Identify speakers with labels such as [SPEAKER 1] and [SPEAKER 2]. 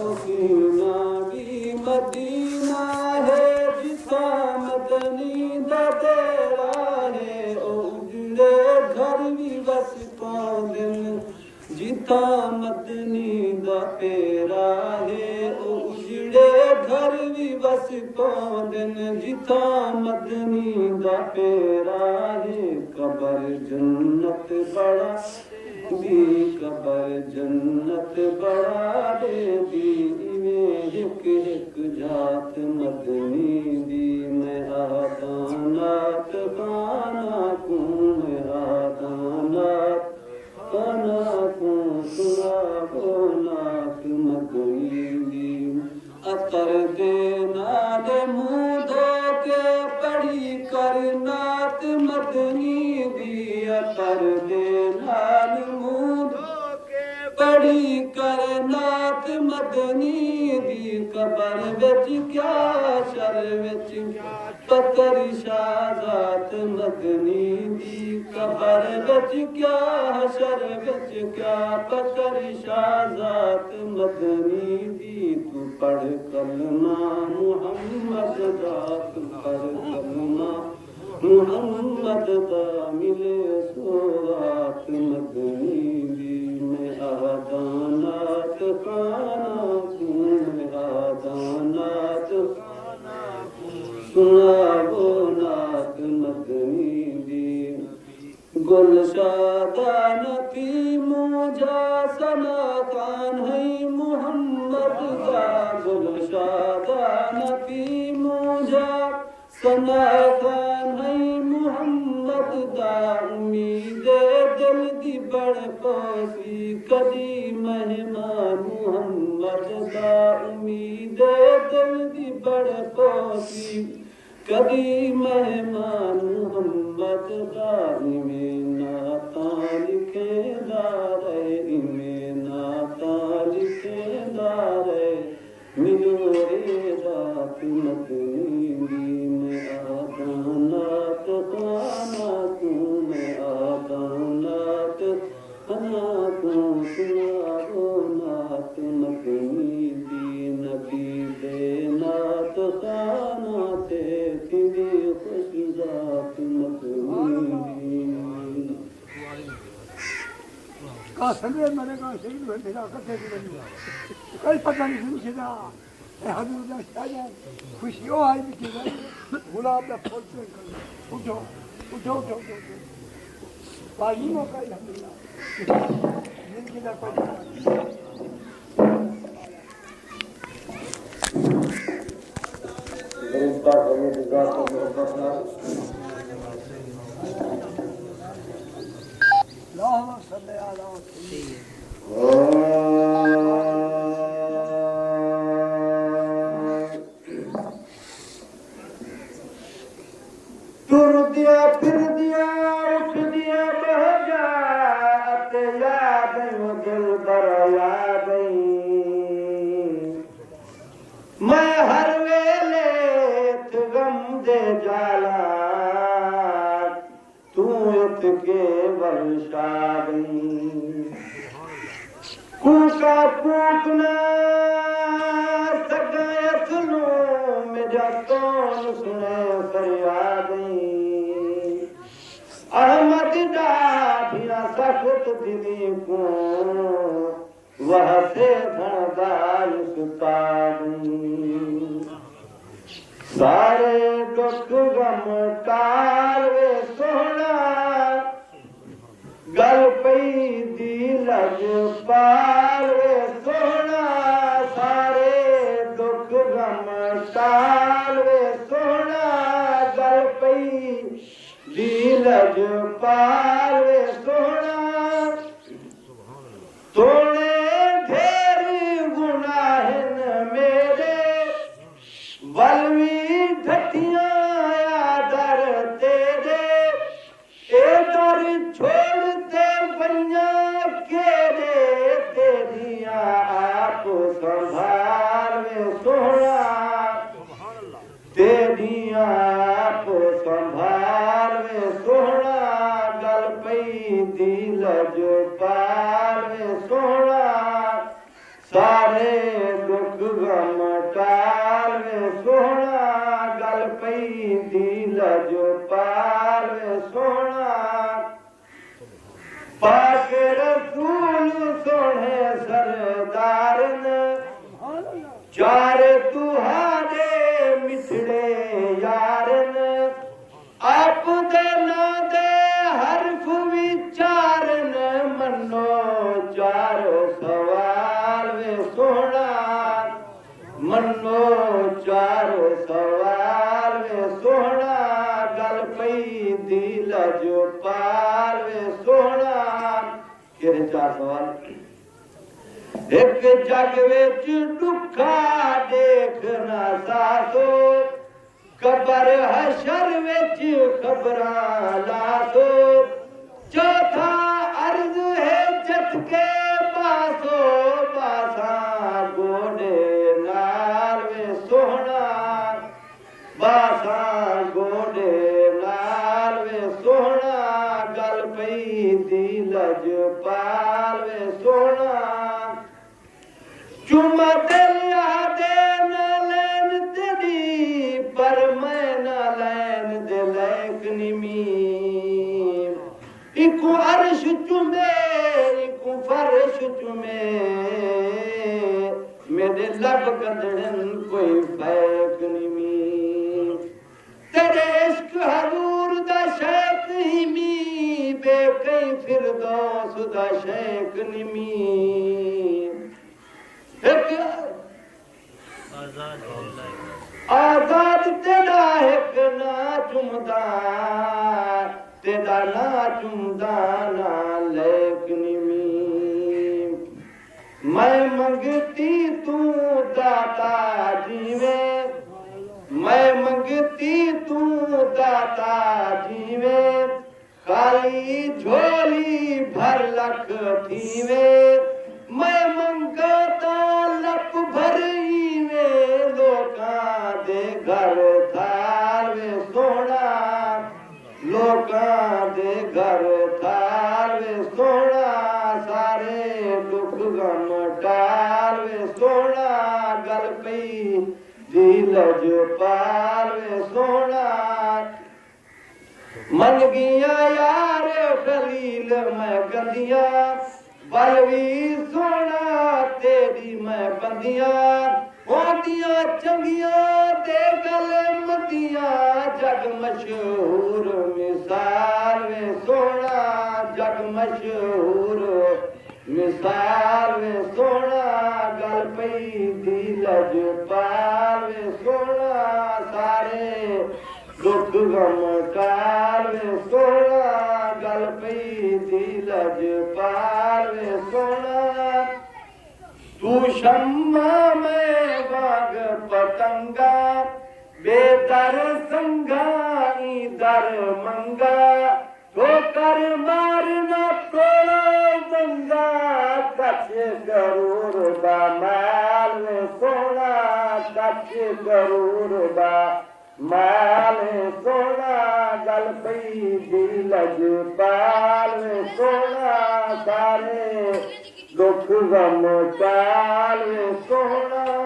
[SPEAKER 1] उसीना भी मदीना है जिथा मदनी दा तेरा है उजड़े घर भी बस पांदन जिथा मदनी दा पेरा है उजड़े घर भी बस पांदन जिथा मदनी दा पेरा है कबर जन्नत बड़ा भी कबर जन्नत बड़ा दे दी में हिक हिक जात मदनी दी मैं आदानात खाना कूं मैं आदानात खाना कूं सुना को नात मदनी दी अतर दे नाले मुँह धो के पढ़ी कर नात मदनी दी अतर दे नाल पढ़ी कर नात मदनी दी कबर विच क्या शर विच पत्थर शाजात मदनी दी कबर विच क्या शर विच क्या पत्थर शाजात मदनी दी तू पढ़ कलमा मुहम्मद दा तू पढ़ कलमा मुहम्मद दा मिले सोरात मदनी दी आदानात खाना कूं आदानात सुनावो नात मदनी दी गुलशादा नती मुझा सना खान है मुहम्मद दा गुलशादा नती मुझा सना खान है मुहम्मद दा उम्मीदे दिल दी बड़ पासी कदी मेहमान मुहम्मद दा उम्मीदे दिल दी बड़ पासी कदी मेहमान मुहम्मद दा इमें नाता लिखेदा रहे इमें नाता लिखेदा रहे मिलो रे रात मदनी में आदानात खाना कूं मैं आदानात खाना कूं सुनावो नात मदनी दी नबी दे नात खाना ते थींदी खुश जात मदनी
[SPEAKER 2] का संगे मैंने कहा सही मेरा कथे कल पता नहीं शुरू से था हजूर दा शायद खुशी हो आई भी गुलाब दा फूल से उठो उठो उठो उठो पानी मौका अल्हम्दुलिल्लाह जिंदगी दा कोई
[SPEAKER 1] गुरुता कमी दिगा को मोहब्बत
[SPEAKER 2] अल्लाहुम्मा सल्ली अला
[SPEAKER 1] तुर दिया फिर दिया उठ दिया बह जा ते याद दिल बर याद मैं हर वेले गम दे जाला तू इत के वर्षा कूका पूतना सगायत लो मेरा कौन सुने फरियाद अहमद डाभिया सख्त दिली को वह से धनदार सुतारी सारे दुख गम कार वे सोना गल पई दी लज पार वे सोना सारे दुख गम कार वे सोना गल पई दी लज पार वे सोना तोड़े ढेर गुनाहन मेरे बलवी घटिया दर तेरे ए दर छोड़ते बनिया के रे तेरिया आप संभाल में सोना तेरिया आप संभाल में सोना गल पई दिल जो पार में सोना सारे चार तुहारे मिठड़े यारन आप दे ना दे हरफ विचारन मनो चार सवाल वे सोना मनो चार सवाल वे सोना गल पई दिल जो पाल वे सोना केरे चार सवाल एक जग विच दुखा देखना सासो कबर हशर विच खबरां लासो चौथा अर्ज है जत के पासो पासा गोडे नाल वे सोहना बासा गोडे नाल वे सोहना गल पई दिल जो पाल वे सोहना चुमा दिलिया दे न लैन तेरी पर मैं न लैन दे लैक निमी इको अर्श चुमे इको फर्श चुमे मेरे लब कदड़न कोई फैक निमी तेरे इश्क हजूर दा शेख हिमी बेकई फिरदौस दा शेख निमी आजाद तेरा एक ना चुमदा तेरा ना चुमदा ना लेकनी मैं मंगती तू दाता जीवे मैं मंगती तू दाता जीवे खाली झोली भर लख थीवे मैं मंगता लप भरी वे लोकां दे घर थाल वे सोना लोकां दे घर थाल वे सोना सारे दुख गम टाल वे सोना गल पई दिल जो पाल वे सोना मन गिया यार खलील मैं गंदिया बलवी सोना तेरी मैं बंदिया होंदिया चंगिया दे गल मदिया जग मशहूर मिसाल वे सोना जग मशहूर मिसाल वे सोना गल पई दिल जो पाल वे सोना सारे दुख गम टाल वे सोना गल पई दिल जो पाल वे सोना तू शम्मा में बाग पतंगा बेदर संगा दर मंगा ठोकर मारना तोड़ा मंगा कच करूर बा माल वे सोना कच करूर बा माल सोना गल पई दिल जो पाल सोना सारे दुख गम टाल सोना।